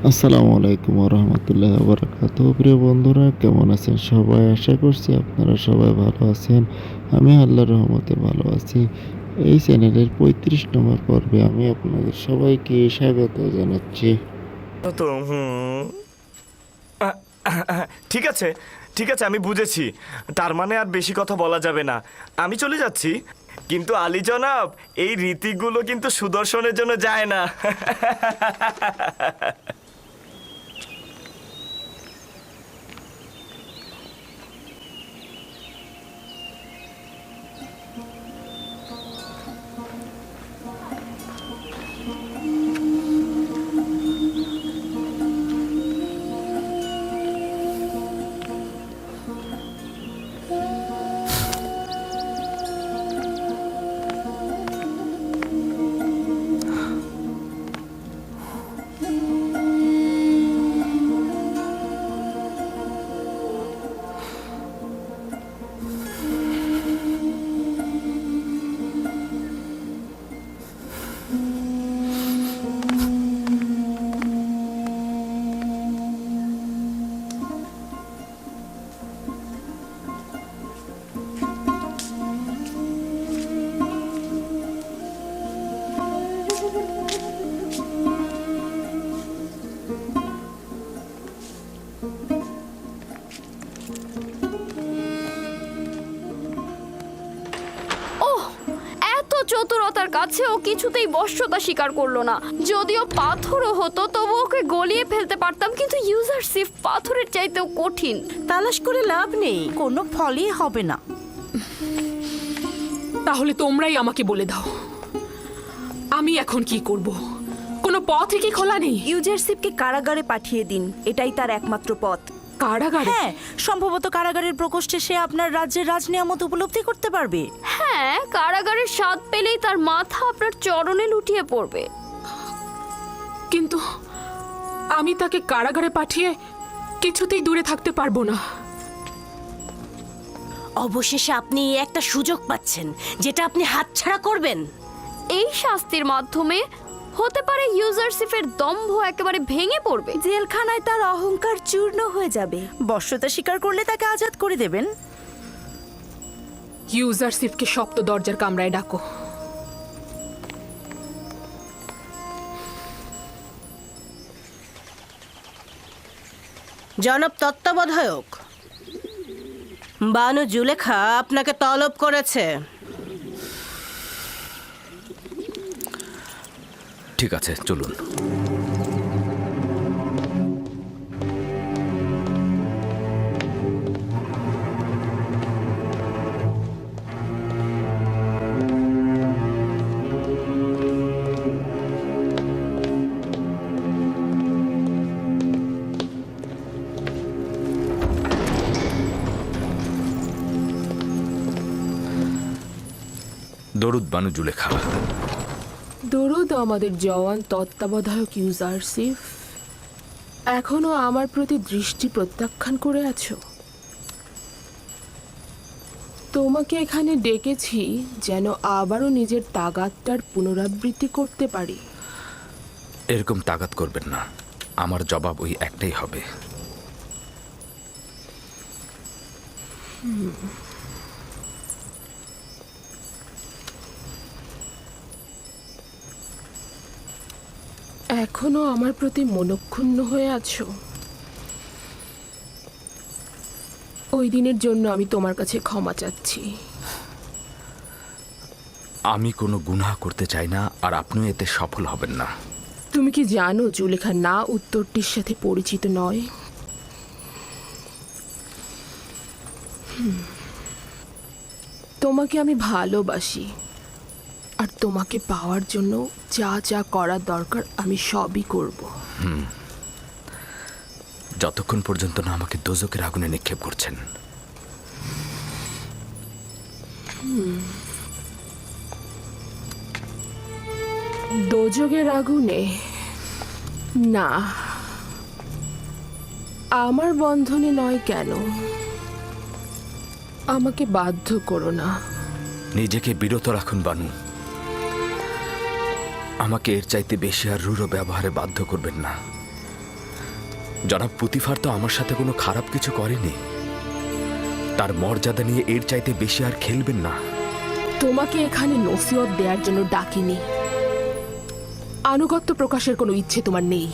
আসসালামু আলাইকুম রহমতুল্লাহ বারাকাতু। প্রিয় বন্ধুরা, কেমন আছেন সবাই? আশা করছি আপনারা সবাই ভালো আছেন। আমি আল্লাহর রহমতে ভালো আছি। এই চ্যানেলের ৩৫ নম্বর পর্বে আমি আপনাদের সবাইকে স্বাগত জানাচ্ছি। তো আহ, ঠিক আছে, ঠিক আছে, আমি বুঝেছি। তার মানে আর বেশি কথা বলা যাবে না। আমি চলে যাচ্ছি। কিন্তু আলী জনাব, এই রীতিগুলো কিন্তু সুদর্শনের জন্য যায় না। ওহ, এত চতুরতার কাছে ও কিছুতেই বশ্যতা স্বীকার করলো না। যদিও পাথরও হতো তবু ওকে গলিয়ে ফেলতে পারতাম, কিন্তু ইউজারশিপ পাথরের চাইতেও কঠিন। তালাশ করে লাভ নেই, কোনো ফলই হবে না। তাহলে তোমরাই আমাকে বলে দাও, আমি এখন কি করব? কোনো পথই কি খোলা নেই? ইউজারশিপকে কারাগারে পাঠিয়ে দিন, এটাই তার একমাত্র পথ। কারাগারে? হ্যাঁ, সম্ভবত কারাগারের প্রকোষ্ঠে সে আপনার রাজ্যের রাজনিয়ামত উপলব্ধি করতে পারবে। হ্যাঁ, কারাগারের স্বাদ পেলেই তার মাথা আপনার চরণে লুটিয়ে পড়বে। কিন্তু আমি তাকে কারাগারে পাঠিয়ে কিছুতেই দূরে থাকতে পারবো না। অবশেষে আপনি একটা সুযোগ পাচ্ছেন যেটা আপনি হাতছাড়া করবেন। এই শাস্তির মাধ্যমে হতে পারে ইউজারশিপের দম্ভ একেবারে ভেঙে পড়বে। জেলখানায় তার অহংকার চূর্ণ হয়ে যাবে। বশ্যতা স্বীকার করলে তাকে আজাদ করে দেবেন। ইউজারশিপকে সপ্ত দরজার কামরায় ডাকো। জনাব তত্ত্বাবধায়ক, বানু জুলেখা আপনাকে তলব করেছে। ঠিক আছে, চলুন। দরুদ বানু জুলেখা। দরুদ আমাদের জওয়ান তত্ত্বাবধায়ক ইউজারশিপ। এখনো আমার প্রতি দৃষ্টি প্রত্যাখ্যান করে আছো? তোমাকে এখানে ডেকেছি যেন আবারও নিজের তাগাদটার পুনরাবৃত্তি করতে পারি। এরকম তাগাদ করবেন না, আমার জবাব ওই একটাই হবে। এখনো আমার প্রতি মনক্ষুণ্ণ হয়ে আছো? ওই দিনের জন্য আমি তোমার কাছে ক্ষমা চাচ্ছি। আমি কোনো গুনাহ করতে চাই না, আর আপনিও এতে সফল হবেন না। তুমি কি জানো জুলেখা না উত্তরটির সাথে পরিচিত নয়? তোমাকে আমি ভালোবাসি, আর তোমাকে পাওয়ার জন্য যা যা করার দরকার আমি সবই করব। যতক্ষণ পর্যন্ত না আমাকে দোজকের আগুনে নিক্ষেপ করছেন। দোজকের আগুনে না, আমার বন্ধনে নয়। কেন? আমাকে বাধ্য করো না। নিজেকে বিরত রাখুন বানু। আমাকে এর চাইতে বেশি আর রূঢ় ব্যবহারে বাধ্য করবেন না। জনাব পুতিফার তো আমার সাথে কোনো খারাপ কিছু করেনি। তার মর্যাদা নিয়ে এর চাইতে বেশি আর খেলবেন না। তোমাকে এখানে নসিহত দেওয়ার জন্য ডাকিনি। আনুগত্য প্রকাশের কোনো ইচ্ছে তোমার নেই।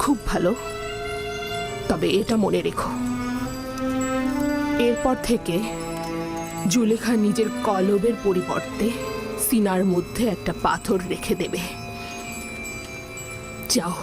খুব ভালো, তবে এটা মনে রেখো, এরপর থেকে জুলেখা নিজের কলবের পরিবর্তে সিনার মধ্যে একটা পাথর রেখে দেবে। যাও।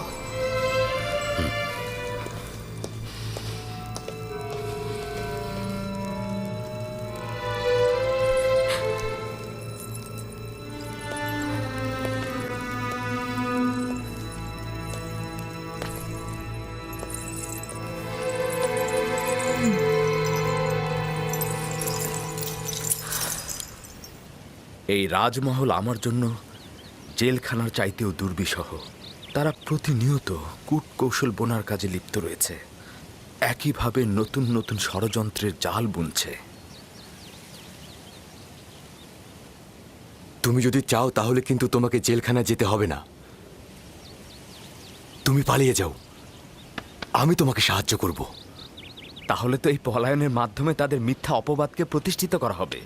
এই রাজমহল আমার জন্য জেলখানার চাইতেও দুর্বিষহ। তারা প্রতিনিয়ত কূটকৌশল বোনার কাজে লিপ্ত রয়েছে, একইভাবে নতুন নতুন ষড়যন্ত্রের জাল বুনছে। তুমি যদি চাও তাহলে কিন্তু তোমাকে জেলখানায় যেতে হবে না। তুমি পালিয়ে যাও, আমি তোমাকে সাহায্য করব। তাহলে তো এই পলায়নের মাধ্যমে তাদের মিথ্যা অপবাদকে প্রতিষ্ঠিত করা হবে।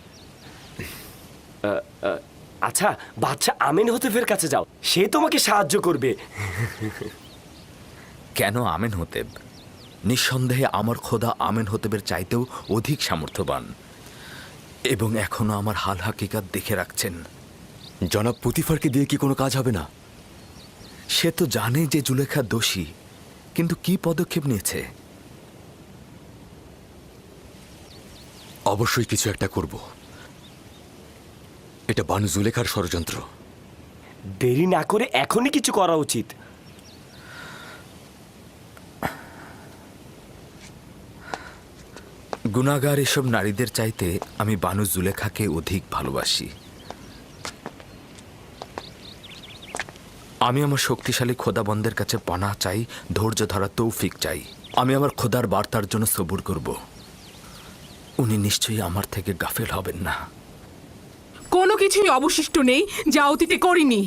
আচ্ছা, বাচ্চা আমিন হতেফের কাছে যাও, সে তোমাকে সাহায্য করবে। কেন আমেন হতেব? নিঃসন্দেহে আমার খোদা আমেন হতেবের চাইতেও অধিক সামর্থ্যবান এবং এখনো আমার হাল হাকিকাত দেখে রাখছেন। জনাব পুতিফারকে দিয়ে কি কোনো কাজ হবে না? সে তো জানে যে জুলেখা দোষী, কিন্তু কি পদক্ষেপ নিয়েছে? অবশ্যই কিছু একটা করব। এটা বানু জুলেখার ষড়যন্ত্র। দেরি না করে এখনই কিছু করা উচিত। গুনাহগার এসব নারীদের চাইতে আমি বানু জুলেখাকে অধিক ভালোবাসি। আমি আমার শক্তিশালী খোদাবন্দের কাছে পানাহ চাই, ধৈর্য ধরা তৌফিক চাই। আমি আমার খোদার বার্তার জন্য সবুর করব। উনি নিশ্চয়ই আমার থেকে গাফেল হবেন না। কোনো কিছুই অবশিষ্ট নেই যা অতীতে করিনি।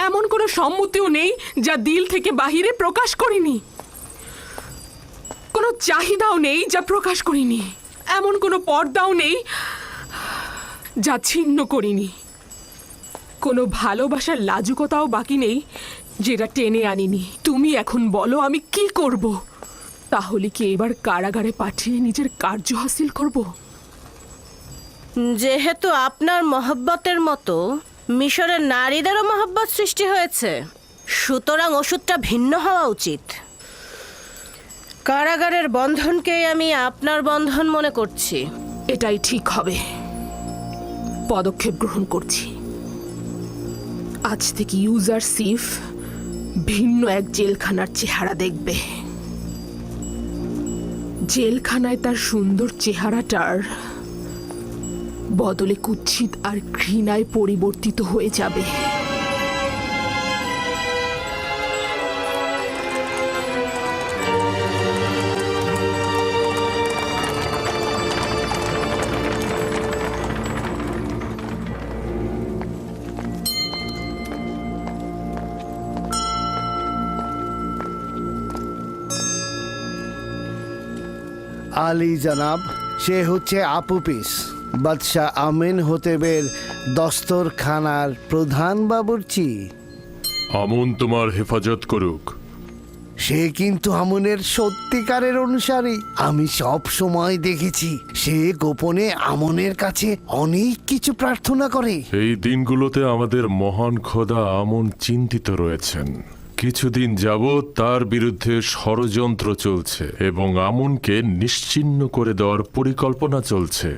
এমন কোনো সম্মতিও নেই যা দিল থেকে বাহিরে প্রকাশ করিনি। কোনো চাহিদাও নেই যা প্রকাশ করিনি। এমন কোনো পর্দাও নেই যা ছিন্ন করিনি। কোনো ভালোবাসার লাজুকতাও বাকি নেই যেটা টেনে আনিনি। তুমি এখন বলো আমি কি করব? তাহলে কি এবার কারাগারে পাঠিয়ে নিজের কার্য হাসিল করব? যেহেতু আপনার মহব্বতের মতো মিশরের নারীদেরও মহব্বত সৃষ্টি হয়েছে, সুতরাং ওষুধটা ভিন্ন হওয়া উচিত। কারাগারের বন্ধনকেই আমি আপনার বন্ধন মনে করছি। এটাই ঠিক হবে। পদক্ষেপ গ্রহণ করছি। আজ থেকে ইউজারশিপ ভিন্ন এক জেলখানার চেহারা দেখবে। জেলখানায় তার সুন্দর চেহারাটার বদলে কুৎসিত আর ঘৃণায় পরিবর্তিত হয়ে যাবে। আলী জনাব, সে হচ্ছে আপুপিস, বাদশাহ আমিন হতেবের দস্তরখানার প্রধান বাবুর্চি। আমুন তোমার হেফাজত করুক। সে কিন্তু আমনের সত্যিকারের অনুসারী। আমি সব সময় দেখেছি সে গোপনে আমনের কাছে অনেক কিছু প্রার্থনা করে। এই দিনগুলোতে আমাদের মহান খোদা আমুন চিন্তিত রয়েছেন। কিছুদিন যাবৎ তার বিরুদ্ধে ষড়যন্ত্র চলছে এবং আমুনকে নিশ্চিহ্ন করে দেওয়ার পরিকল্পনা চলছে।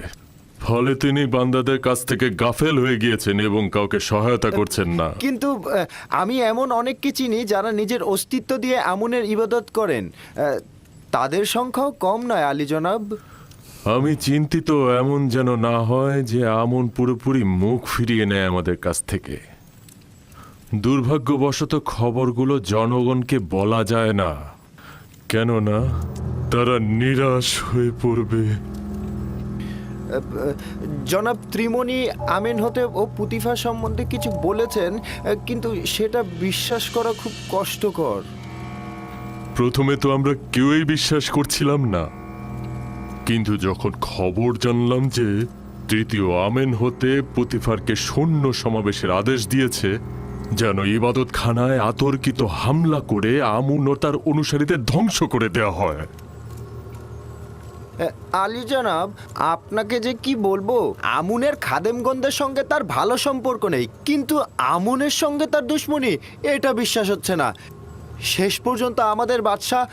ফলে তিনি বান্দাদের কাছ থেকে গাফেল হয়ে গিয়েছেন এবং কাউকে সহায়তা করছেন না। কিন্তু আমি এমন অনেককে চিনি যারা নিজের অস্তিত্ব দিয়ে আমুনের ইবাদত করেন। তাদের সংখ্যাও কম নয় আলী জনাব। আমি চিন্তিত এমন যেন না হয় যে আমুন পুরোপুরি মুখ ফিরিয়ে নেয় আমাদের কাছ থেকে। দুর্ভাগ্যবশত খবরগুলো জনগণকে বলা যায় না, কেননা তারা নিরাশ হয়ে পড়বে। জনাব ত্রিমণি আমিন হতে ও পুতিফা সম্বন্ধে কিছু বলেছেন, কিন্তু সেটা বিশ্বাস করা খুব কষ্টকর। প্রথমে তো আমরা কেউই বিশ্বাস করছিলাম না, কিন্তু যখন খবর জানলাম যে তৃতীয় আমেন হতে পুতিফারকে সৈন্য সমাবেশের আদেশ দিয়েছে যেন ইবাদতখানায় আতর্কিত হামলা করে আমুন ও তার অনুসারীদের ধ্বংস করে দেওয়া হয়। আলী জনাব, আপনাকে যে কি বলবো, আমুনের খাদেমগণদের সঙ্গে তার ভালো সম্পর্ক নেই, কিন্তু আমুনের সঙ্গে তার দুশ্মনী, এটা বিশ্বাস হচ্ছে না। শেষ পর্যন্ত আমাদের বাদশাহ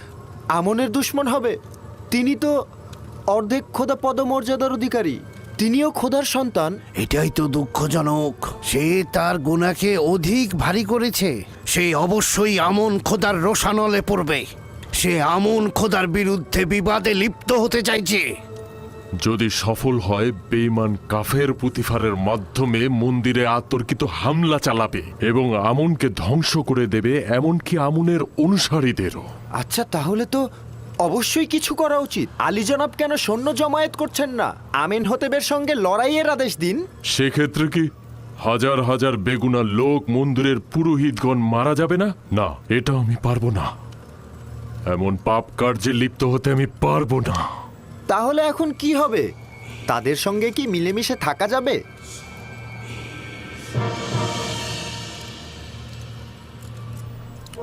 আমুনের দুশ্মন হবে? তিনি তো অর্ধেক খোদা পদমর্যাদার অধিকারী, তিনিও খোদার সন্তান। এটাই তো দুঃখজনক। সে তার গুনাহকে অধিক ভারী করেছে। সে অবশ্যই আমন খোদার রোষানলে পড়বে। সে আমন খোদার বিরুদ্ধে বিবাদে লিপ্ত হতে চাইছে। যদি সফল হয়, বেঈমান কাফের পুতিফারের মাধ্যমে মন্দিরে আতর্কিত হামলা চালাবে এবং আমুনকে ধ্বংস করে দেবে, এমনকি আমুনের অনুসারীদেরও। আচ্ছা, তাহলে তো অবশ্যই কিছু করা উচিত। আলী জনাব কেন সৈন্য জমায়েত করছেন না? আমিন হতেবের সঙ্গে লড়াইয়ের আদেশ দিন। সেক্ষেত্রে কি হাজার হাজার বেগুনা লোক মন্দিরের পুরোহিতগণ মারা যাবে না? না, এটা আমি পারবো না। এমন পাপ কার্যে লিপ্ত হতে আমি পারবো না। তাহলে এখন কি হবে? তাদের সঙ্গে কি মিলেমিশে থাকা যাবে?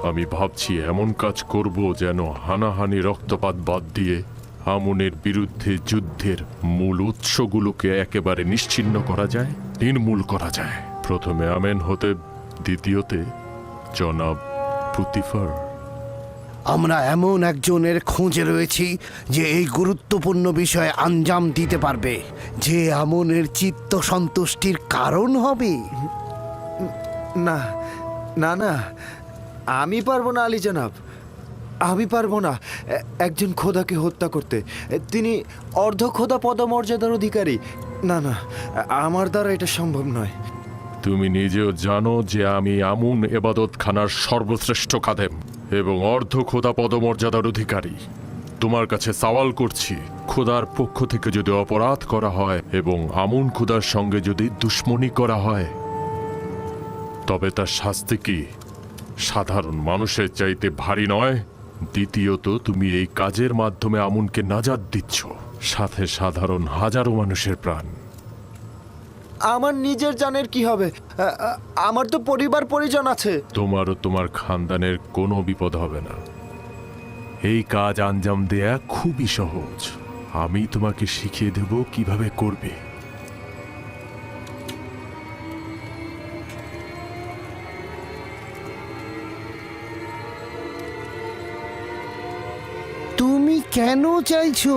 আমি ভাবছি এমন কাজ করব যেন হানাহানি রক্তপাত বাদ দিয়ে আমুনের বিরুদ্ধে যুদ্ধের মূল উৎসগুলোকে একেবারে নিশ্চিহ্ন করা যায়, নির্মূল করা যায়। প্রথমে আমেন হতে, দ্বিতীয়তে জনাব পুতিফার। আমরা এমন একজনের খোঁজে রয়েছি যে এই গুরুত্বপূর্ণ বিষয়ে আঞ্জাম দিতে পারবে, যে আমনের চিত্ত সন্তুষ্টির কারণ হবে। না না না, আমি পারবো না আলী জনাব, আমি পারবো না একজন খোদাকে হত্যা করতে। তিনি অর্ধ খোদা পদমর্যাদার অধিকারী। না না, আমার দ্বারা এটা সম্ভব নয়। তুমি নিজেও জানো যে আমি আমুন এবাদতখানার সর্বশ্রেষ্ঠ খাদেম এবং অর্ধ খোদা পদমর্যাদার অধিকারী। তোমার কাছে সওয়াল করছি, খোদার পক্ষ থেকে যদি অপরাধ করা হয় এবং আমুন খোদার সঙ্গে যদি দুশ্মনী করা হয়, তবে তার শাস্তি কি সাধারণ মানুষের চাইতে ভারী নয়? দ্বিতীয়ত, তুমি এই কাজের মাধ্যমে আমুনকে নাজাত দিচ্ছ, সাথে সাধারণ হাজারো মানুষের প্রাণ। আমার নিজের জানের কি হবে? আমার তো পরিবার পরিজন আছে। তোমারও তোমার খানদানের কোনো বিপদ হবে না। এই কাজ আঞ্জাম দেয়া খুবই সহজ। আমি তোমাকে শিখিয়ে দেব কিভাবে করবে। তুমি কেন চাইছো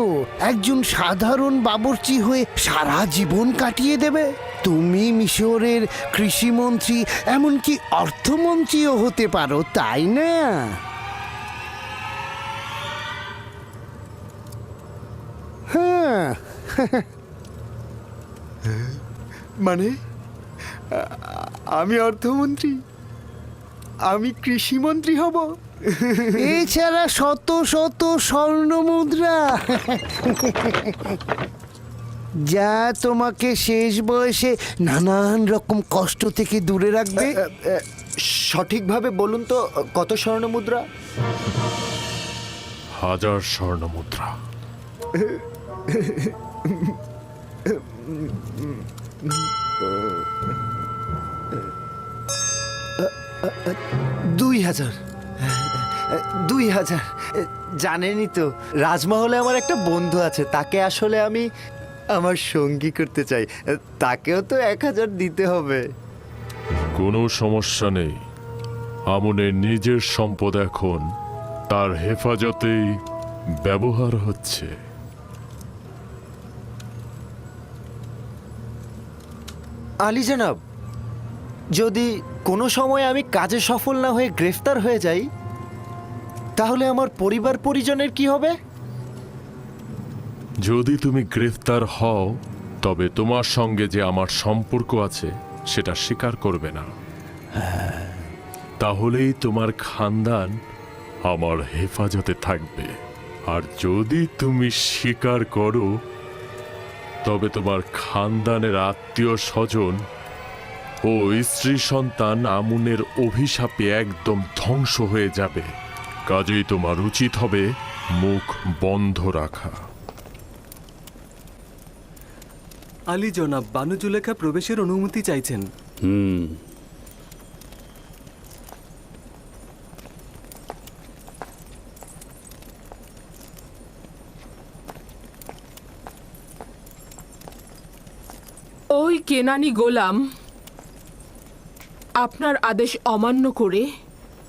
একজন সাধারণ বাবুর্চি হয়ে সারা জীবন কাটিয়ে দেবে? তুমি মিশরের কৃষিমন্ত্রী, এমনকি অর্থমন্ত্রীও হতে পারো, তাই না? হ্যাঁ। মানে আমি অর্থমন্ত্রী, আমি কৃষিমন্ত্রী হব? এছাড়া শত শত স্বর্ণ মুদ্রা, যা তোমাকে শেষ বয়সে নানান রকম কষ্ট থেকে দূরে রাখবে। সঠিকভাবে বলুন তো, কত স্বর্ণ মুদ্রা? 1000 স্বর্ণ মুদ্রা। দুই হাজার। জানেনই তো, রাজমহলে আমার একটা বন্ধু আছে, তাকে আসলে আমি আমার সঙ্গী করতে চাই। তাকেও তো 1000 দিতে হবে। কোনো সমস্যা নেই। আমনের নিজের সম্পদ এখন তার হেফাজতেই ব্যবহার হচ্ছে। আলী জনাব, যদি কোনো সময় আমি কাজে সফল না হয়ে গ্রেফতার হয়ে যাই, তাহলে আমার পরিবার পরিজনের কি হবে? যদি তুমি গ্রেফতার হও, তবে তোমার সঙ্গে যে আমার সম্পর্ক আছে সেটা স্বীকার করবে না। তাহলেই তোমার খানদান আমার হেফাজতে থাকবে। আর যদি তুমি স্বীকার করো, তবে তোমার খানদানের আত্মীয় স্বজন ও স্ত্রী সন্তান আমুনের অভিশাপে একদম ধ্বংস হয়ে যাবে। কাজেই তোমার উচিত হবে মুখ বন্ধ রাখা। আলী জনাব, বানু জুলেখা প্রবেশের অনুমতি চাইছেন। ওই কেনানি গোলাম আপনার আদেশ অমান্য করে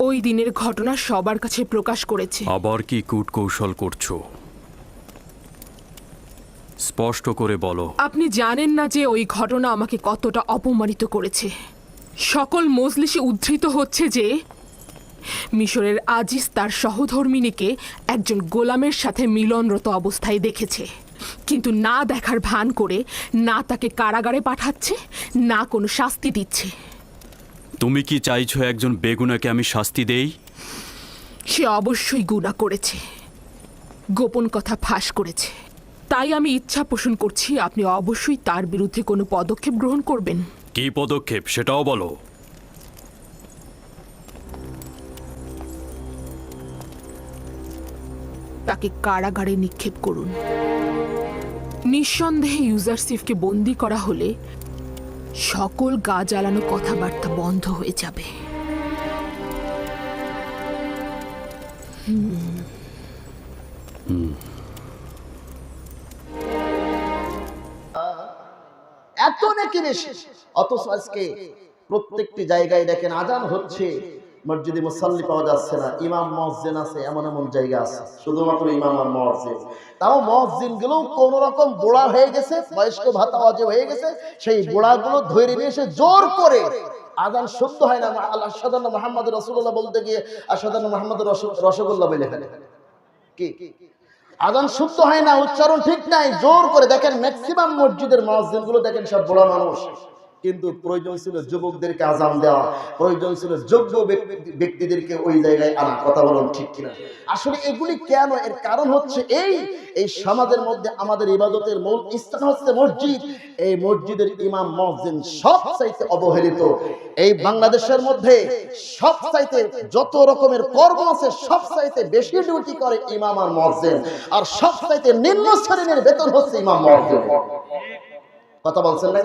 ওই দিনের ঘটনা সবার কাছে প্রকাশ করেছে। আবার কি কূটকৌশল করছো? স্পষ্ট করে বলো। আপনি জানেন না যে ওই ঘটনা আমাকে কতটা অপমানিত করেছে। সকল মজলিসে উদ্ধৃত হচ্ছে যে মিশরের আজিজ তার সহধর্মিনীকে একজন গোলামের সাথে মিলনরত অবস্থায় দেখেছে, কিন্তু না দেখার ভান করে না তাকে কারাগারে পাঠাচ্ছে, না কোনো শাস্তি দিচ্ছে। তুমি কি চাইছো একজন বেগুনাকে আমি শাস্তি দেই? সে অবশ্যই গুনাহ করেছে, গোপন কথা ফাঁস করেছে। তাই আমি ইচ্ছা পোষণ করছি আপনি অবশ্যই তার বিরুদ্ধে কোনো পদক্ষেপ গ্রহণ করবেন। কি পদক্ষেপ সেটাও বলো। তাকে কারাগারে নিক্ষেপ করুন। নিঃসন্দেহে ইউজারসিফকে বন্দি করা হলে সকল গা জ্বালানো কথাবার্তা বন্ধ হয়ে যাবে। এত নাকি বেশি, অথচ আজকে প্রত্যেকটি জায়গায় দেখেন আজান হচ্ছে, মসজিদে মুসাল্লি পাওয়া যাচ্ছে না, ইমাম মুয়াজ্জিন আছে, এমন এমন জায়গা আছে শুধুমাত্র ইমাম আর মুয়াজ্জিন। তাও মুয়াজ্জিন গুলো কোন রকম বুড়া হয়ে গেছে, বয়স্ক ভাতা ওয়াজিব হয়ে গেছে, সেই বুড়াগুলো ধরে নিয়ে এসে জোর করে আজান শুদ্ধ হয় না, আশহাদু আন্না মুহাম্মাদুর রাসূলুল্লাহ বলতে গিয়ে আশহাদু আন্না মুহাম্মাদুর রসগোল্লা বলে ফেলে। কি আজান শুদ্ধ হয় না, উচ্চারণ ঠিক নাই, জোর করে। দেখেন ম্যাক্সিমাম মসজিদের মুয়াজ্জিন গুলো দেখেন সব বুড়া মানুষ, কিন্তু প্রয়োজন ছিল যুবকদেরকে আজান দেওয়া, প্রয়োজন ছিল যোগ্য ব্যক্তিদেরকে ওই জায়গায় আনা। কথা বলুন ঠিক কিনা? আসলে এগুলি কেন? এর কারণ হচ্ছে এই সমাজের মধ্যে আমাদের ইবাদতের মূল স্থান হচ্ছে মসজিদ। এই মসজিদের ইমাম মুয়াজ্জিন সবচাইতে অবহেলিত। এই বাংলাদেশের মধ্যে সবচাইতে যত রকমের কর্ম আছে সবচাইতে বেশি ডিউটি করে ইমাম আর মুয়াজ্জিন, আর সবচাইতে নিম্ন শ্রেণীর বেতন হচ্ছে ইমাম মুয়াজ্জিন। কথা বলছেন না?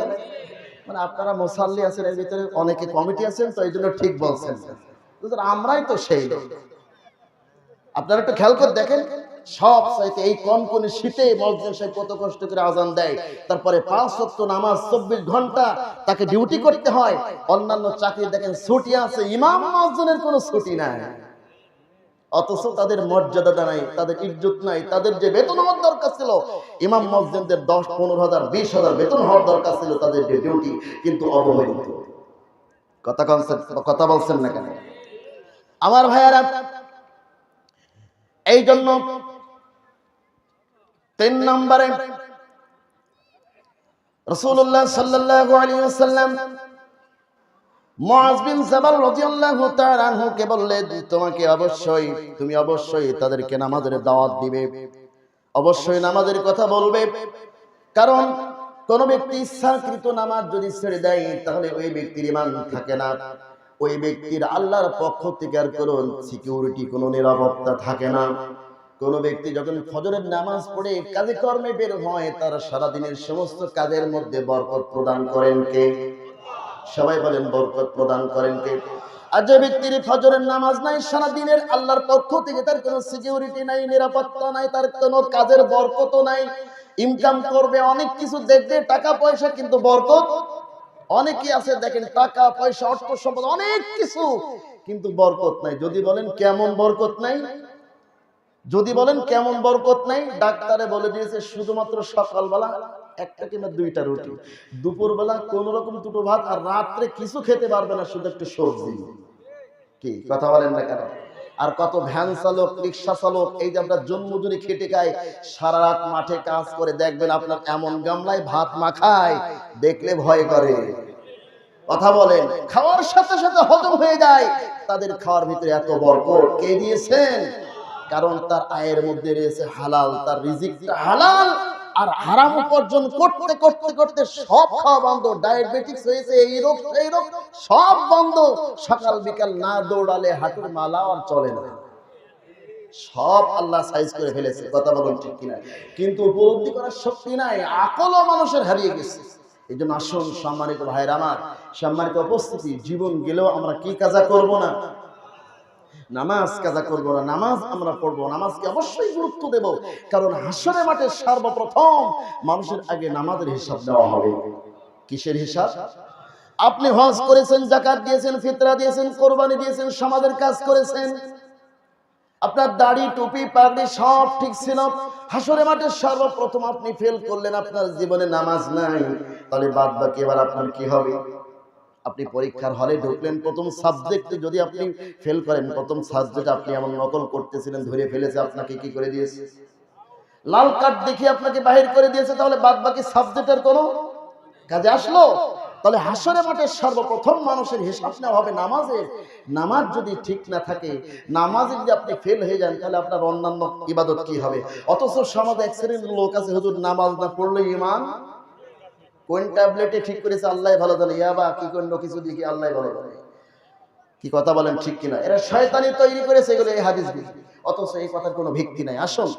মানে আপনারা মুসাল্লি আছেন, এর ভিতরে অনেকে কমিটি আছেন, তো এই জন্য ঠিক বলছেন। আমরাই তো সেই লোক। আপনারা একটু খেয়াল করে দেখেন, সব চাইতে এই কনকনে শীতে মুয়াজ্জিন সাহেব কত কষ্ট করে আজান দেয়, তারপরে 5 ওয়াক্ত নামাজ 24 ঘন্টা তাকে ডিউটি করতে হয়। অন্যান্য চাকরি দেখেন ছুটি আছে, ইমাম মুয়াজ্জিনের কোনো ছুটি নাই, অথচ তাদের মর্যাদা নাই, তাদের ইজ্জত নাই। তাদের যে বেতন হওয়ার দরকার ছিল, ইমাম মুয়াজ্জিনদের 10-15,000 20,000 বেতন হওয়ার দরকার ছিল তাদের যে ডিউটি, কিন্তু অবহেলিত। কথা বলছেন না কেন আমার ভাইয়ারা? এই জন্য 3 নম্বরে রাসূলুল্লাহ সাল্লাল্লাহু আলাইহি ওয়াসাল্লাম মুআয বিন জাবাল রাদিয়াল্লাহু তাআলা আনহুকে বললেন, তুমি অবশ্যই তাদেরকে নামাজের দাওয়াত দিবে, অবশ্যই নামাজের কথা বলবে। কারণ কোন ব্যক্তি ইচ্ছাকৃত নামাজ যদি ছেড়ে দেয় তাহলে ওই ব্যক্তির ঈমান থাকে না, ওই ব্যক্তির আল্লাহর পক্ষ থেকে আর কোনো সিকিউরিটি, কোনো নিরাপত্তা থাকে না। কোন ব্যক্তি যখন ফজরের নামাজ পড়ে কাজে কর্মে বের হয়, তার সারা দিনের সমস্ত কাজের মধ্যে বরকত প্রদান করেন কে? সবাই বলেন, বরকত প্রদান করেন কে? আর যে ব্যক্তির ফজরের নামাজ নাই, সারা দিনের আল্লাহর পক্ষ থেকে তার কোনো সিকিউরিটি নাই, নিরাপত্তা নাই, তার কোনো কাজের বরকত নাই। ইনকাম করবে, অনেক কিছু দেখবে, টাকা পয়সা, কিন্তু বরকত। অনেকে আছে দেখেন টাকা পয়সা অর্থ সম্পদ অনেক কিছু, কিন্তু বরকত নাই। যদি বলেন কেমন বরকত নাই, যদি বলেন কেমন বরকত নাই, ডাক্তারে বলে দিয়েছে শুধুমাত্র সকালবেলা 1টা কিংবা 2টা রুটি, দুপুরবেলা কোন রকম 2টো ভাত, আর রাত্রে কিছু খেতে পারবে না, শুধু একটু সবজি। কি কথা বলেন না কেন? আর কত ভ্যান চালক, রিক্সা চালক, এই যে আমরা জন্মজুরি খেটে খাই, সারা রাত মাঠে কাজ করে, দেখবেন আপনার এমন গামলায় ভাত মাখায়, দেখলে ভয় করে। কথা বলেন, খাওয়ার সাথে সাথে হজম হয়ে যায়, তাদের খাওয়ার ভিতরে এত বরকত কে দিয়েছেন? কারণ তার আয়ের মধ্যে রয়েছে হালাল, তার রিজিকটা হালাল। আর হারাম উপার্জন করতে করতে করতে সব খাওয়া বন্ধ, ডায়াবেটিস হয়েছে, এই রোগ সেই রোগ, সব বন্ধ। সকাল বিকাল না দৌড়ালে হাঁটুর মালা আর চলে না। সব আল্লাহ সাইজ করে ফেলেছে, কথা বলুন ঠিক কিনা? কিন্তু উপলব্ধি করার শক্তি নাই, আকলও মানুষের হারিয়ে গেছে। এই জন্য আসুন সম্মানিত ভাইয়ের আমার, সম্মানিত উপস্থিতি, জীবন গেলেও আমরা কি কাজা করব না? নামাজ কাজা করব না, নামাজ আমরা পড়বো, নামাজকে অবশ্যই গুরুত্ব দেব, কারণ হাসরের মাঠে সর্বপ্রথম মানুষের আগে নামাজের হিসাব দেওয়া হবে। কিসের হিসাব? আপনি হজ করেছেন, যাকাত দিয়েছেন, ফিতরা দিয়েছেন, কোরবানি দিয়েছেন, সমাজের কাজ করেছেন, আপনার দাড়ি টুপি পাগড়ি সব ঠিক ছিল, হাসরের মাঠে সর্বপ্রথম আপনি ফেল করলেন, আপনার জীবনে নামাজ নাই, তাহলে বাদ বাকি এবার আপনার কি হবে? আপনি পরীক্ষার হলে ঢুকলেন, প্রথম সাবজেক্টে যদি আপনি ফেল করেন, প্রথম সাবজেক্ট আপনি এমন নকল করতেছিলেন, ধরে ফেলেছে, আপনাকে কি করে দিয়েছে? লাল কার্ড দেখিয়ে আপনাকে বাহির করে দিয়েছে, তাহলে বাদ বাকি সাবজেক্টের কোনো কাজে আসলো? তাহলে হাসরের মাঠে সর্বপ্রথম মানুষের হিসাব নেওয়া হবে নামাজের। নামাজ যদি ঠিক না থাকে, নামাজে যদি আপনি ফেল হয়ে যান, তাহলে আপনার অন্যান্য ইবাদত কি হবে? অথচ সমাজে এক শ্রেণীর লোক আছে, হুজুর নামাজ না পড়লে ইমান, কোন ট্যাবলেটে ঠিক করেছে আল্লাহ ভালো জানে, ইয়াবা কি কোন কিছু দেখি আল্লাহ ভালো জানে। কি কথা বলেন ঠিক কিনা? এরা শয়তানি তৈরি করেছে এগুলো, এই হাদিসগুলো, অথচ এই কথার কোনো ভিত্তি নাই। আসুন